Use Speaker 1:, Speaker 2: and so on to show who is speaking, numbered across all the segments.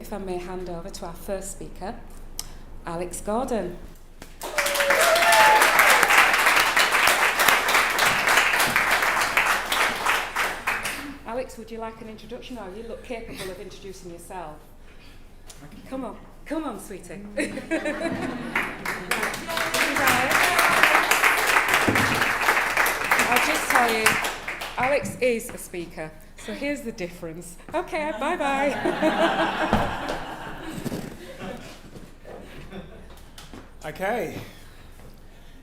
Speaker 1: If I may hand over to our first speaker, Alex Gordon. Alex, would you like an introduction? Oh, you look capable of introducing yourself. Come on, sweetie. I'll just tell you, Alex is a speaker, so here's the difference. Okay, bye-bye.
Speaker 2: Okay.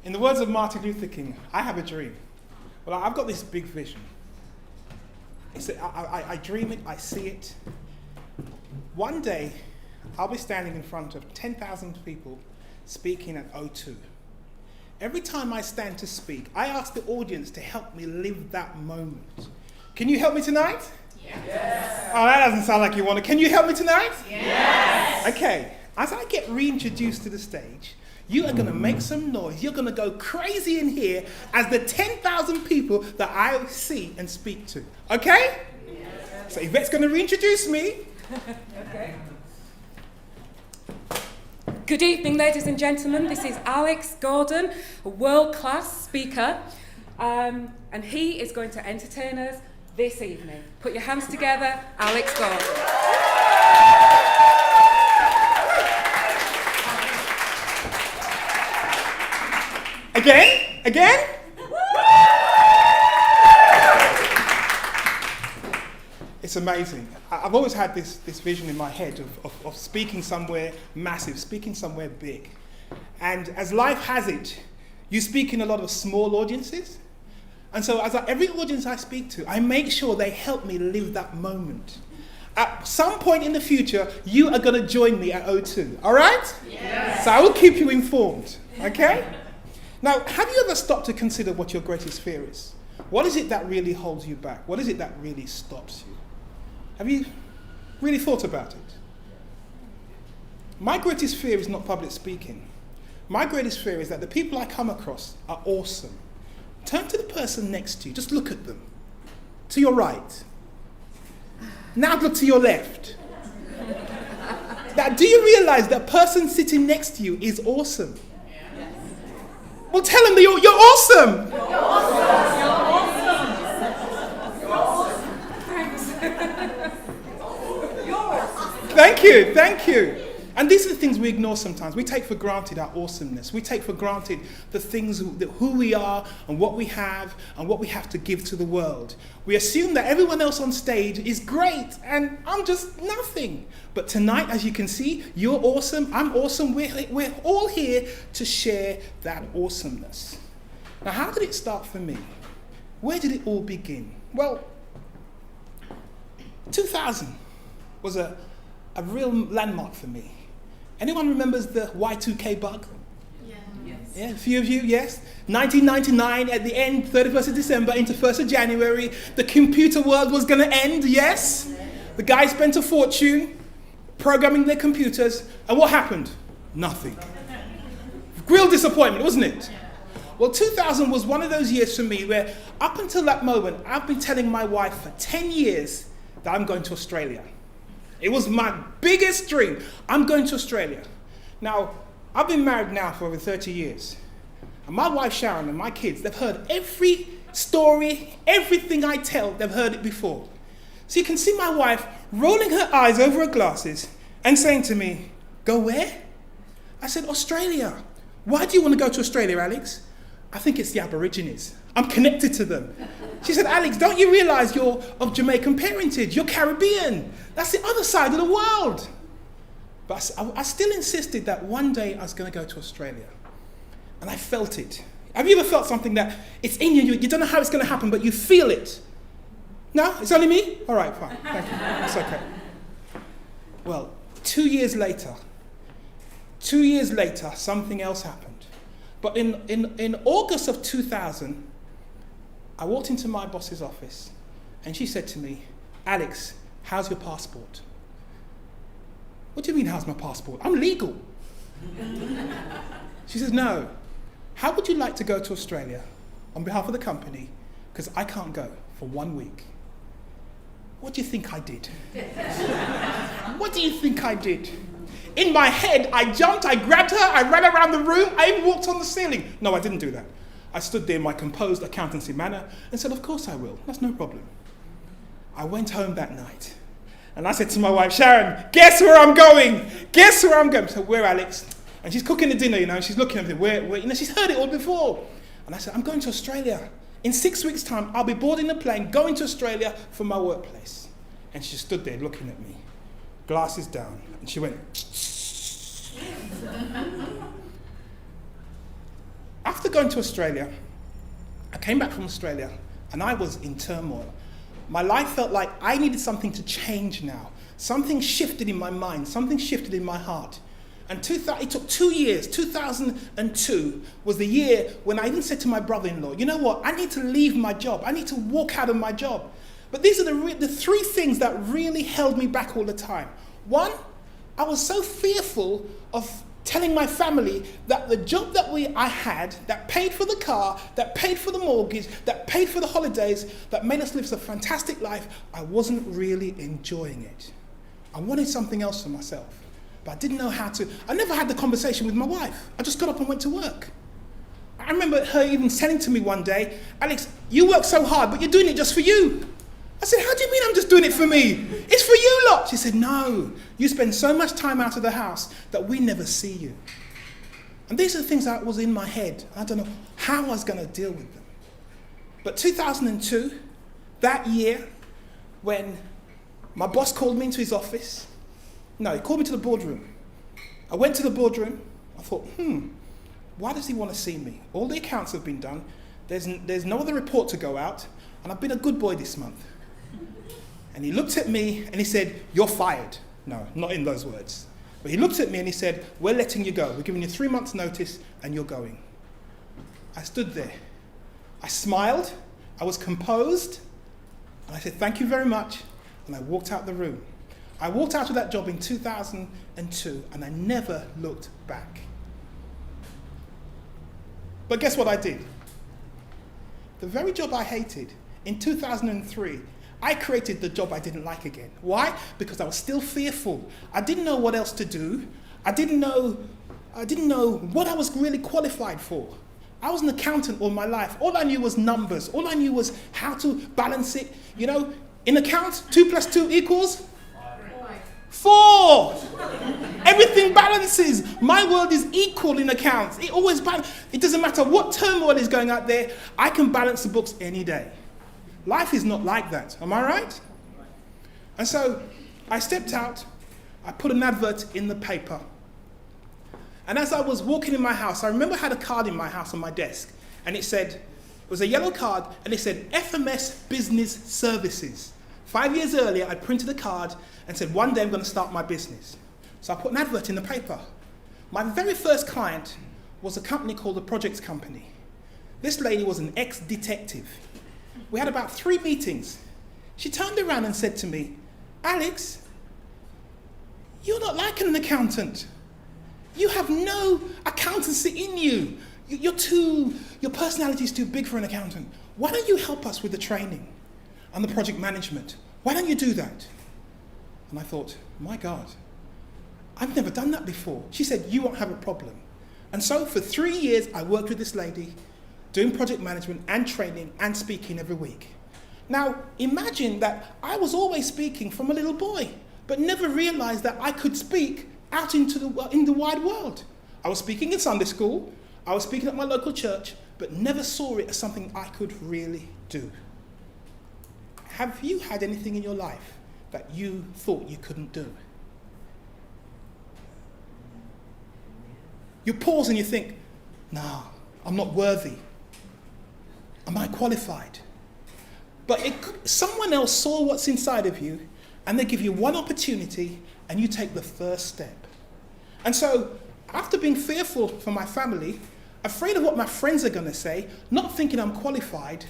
Speaker 2: In the words of Martin Luther King, I have a dream. Well, I've got this big vision. I dream it, I see it. One day, I'll be standing in front of 10,000 people speaking at O2. Every time I stand to speak, I ask the audience to help me live that moment. Can you help me tonight? Yes. Oh, that doesn't sound like you want to. Can you help me tonight? Yes. Okay, as I get reintroduced to the stage, you are going to make some noise. You're going to go crazy in here as the 10,000 people that I see and speak to. Okay? Yes. So Yvette's going to reintroduce me.
Speaker 1: Okay. Good evening, ladies and gentlemen. This is Alex Gordon, a world-class speaker, and he is going to entertain us this evening. Put your hands together, Alex Gordon. Again? It's amazing. I've always had this vision in my head of speaking somewhere massive, speaking somewhere big. And as life has it, you speak in a lot of small audiences. And so every audience I speak to, I make sure they help me live that moment. At some point in the future, you are going to join me at O2, all right? Yes. So I will keep you informed, okay? Now, have you ever stopped to consider what your greatest fear is? What is it that really holds you back? What is it that really stops you? Have you really thought about it? My greatest fear is not public speaking. My greatest fear is that the people I come across are awesome. Turn to the person next to you. Just look at them. To your right. Now look to your left. Now, do you realize that person sitting next to you is awesome? Well, tell them that you're awesome. You're awesome. You're awesome. You're awesome. Thanks. Thank you. And these are the things we ignore sometimes. We take for granted our awesomeness. We take for granted the things, who we are and what we have to give to the world. We assume that everyone else on stage is great and I'm just nothing. But tonight, as you can see, you're awesome, I'm awesome. We're all here to share that awesomeness. Now, how did it start for me? Where did it all begin? Well, 2000 was a real landmark for me. Anyone remembers the Y2K bug? Yeah. Yes. Yeah, a few of you, yes. 1999, at the end, 31st of December into 1st of January, the computer world was going to end, yes? The guys spent a fortune programming their computers, and what happened? Nothing. Real disappointment, wasn't it? Well, 2000 was one of those years for me where, up until that moment, I've been telling my wife for 10 years that I'm going to Australia. It was my biggest dream. I'm going to Australia. Now, I've been married now for over 30 years. And my wife Sharon and my kids, they've heard every story, everything I tell, they've heard it before. So you can see my wife rolling her eyes over her glasses and saying to me, "Go where?" I said, "Australia." "Why do you want to go to Australia, Alex?" "I think it's the Aborigines. I'm connected to them." She said, "Alex, don't you realize you're of Jamaican parentage? You're Caribbean. That's the other side of the world." But I still insisted that one day I was going to go to Australia. And I felt it. Have you ever felt something that it's in you, you don't know how it's going to happen, but you feel it? No? It's only me? All right, fine. Thank you. That's okay. Well, 2 years later, something else happened. But in August of 2000, I walked into my boss's office and she said to me, "Alex, how's your passport?" "What do you mean, how's my passport? I'm legal." She says, "No. How would you like to go to Australia on behalf of the company? Because I can't go for 1 week." What do you think I did?
Speaker 2: What do you think I did? In my head, I jumped, I grabbed her, I ran around the room, I even walked on the ceiling. No, I didn't do that. I stood there in my composed accountancy manner and said, of course I will. That's no problem. I went home that night and I said to my wife, Sharon, guess where I'm going? Guess where I'm going? So where, Alex? And she's cooking the dinner, and she's looking at me, where, she's heard it all before. And I said, I'm going to Australia. In 6 weeks' time, I'll be boarding a plane, going to Australia for my workplace. And she stood there looking at me, glasses down, and she went, After going to Australia, I came back from Australia, and I was in turmoil. My life felt like I needed something to change now. Something shifted in my mind, something shifted in my heart. And it took 2 years. 2002 was the year when I even said to my brother-in-law, you know what, I need to leave my job. I need to walk out of my job. But these are the three things that really held me back all the time. One, I was so fearful of telling my family that the job that I had, that paid for the car, that paid for the mortgage, that paid for the holidays, that made us live a fantastic life, I wasn't really enjoying it. I wanted something else for myself, but I didn't know how to. I never had the conversation with my wife. I just got up and went to work. I remember her even saying to me one day, Alex, you work so hard, but you're doing it just for you. I said, how do you mean I'm just doing it for me? It's for you lot. She said, no, you spend so much time out of the house that we never see you. And these are the things that was in my head. I don't know how I was going to deal with them. But 2002, that year, when my boss called me into his office, he called me to the boardroom. I went to the boardroom. I thought, why does he want to see me? All the accounts have been done. There's no other report to go out. And I've been a good boy this month. And he looked at me and he said, you're fired. No, not in those words. But he looked at me and he said, we're letting you go. We're giving you 3 months' notice and you're going. I stood there. I smiled. I was composed. And I said, thank you very much. And I walked out the room. I walked out of that job in 2002 and I never looked back. But guess what I did? The very job I hated, in 2003, I created the job I didn't like again. Why? Because I was still fearful. I didn't know what else to do. I didn't know what I was really qualified for. I was an accountant all my life. All I knew was numbers. All I knew was how to balance it. You know, in accounts, 2 + 2 equals 4. Everything balances. My world is equal in accounts. It always balances. It doesn't matter what turmoil is going out there. I can balance the books any day. Life is not like that. Am I right? And so I stepped out. I put an advert in the paper. And as I was walking in my house, I remember I had a card in my house on my desk. And it was a yellow card, and it said FMS Business Services. 5 years earlier, I printed a card and said, one day I'm going to start my business. So I put an advert in the paper. My very first client was a company called the Projects Company. This lady was an ex-detective. We had about 3 meetings. She turned around and said to me, Alex, you're not like an accountant. You have no accountancy in you. Your personality is too big for an accountant. Why don't you help us with the training and the project management? Why don't you do that? And I thought, my God, I've never done that before. She said, you won't have a problem. And so for 3 years, I worked with this lady, doing project management and training and speaking every week. Now, imagine that I was always speaking from a little boy, but never realized that I could speak out in the wide world. I was speaking in Sunday school, I was speaking at my local church, but never saw it as something I could really do. Have you had anything in your life that you thought you couldn't do? You pause and you think, no, I'm not worthy. Am I qualified? But someone else saw what's inside of you, and they give you one opportunity, and you take the first step. And so, after being fearful for my family, afraid of what my friends are going to say, not thinking I'm qualified,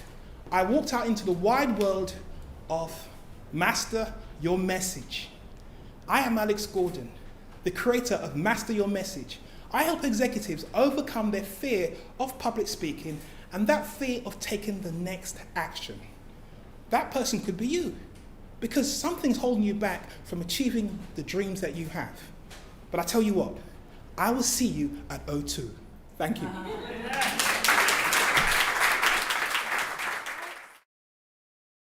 Speaker 2: I walked out into the wide world of Master Your Message. I am Alex Gordon, the creator of Master Your Message. I help executives overcome their fear of public speaking and that fear of taking the next action. That person could be you. because something's holding you back from achieving the dreams that you have. But I tell you what, I will see you at O2. Thank you.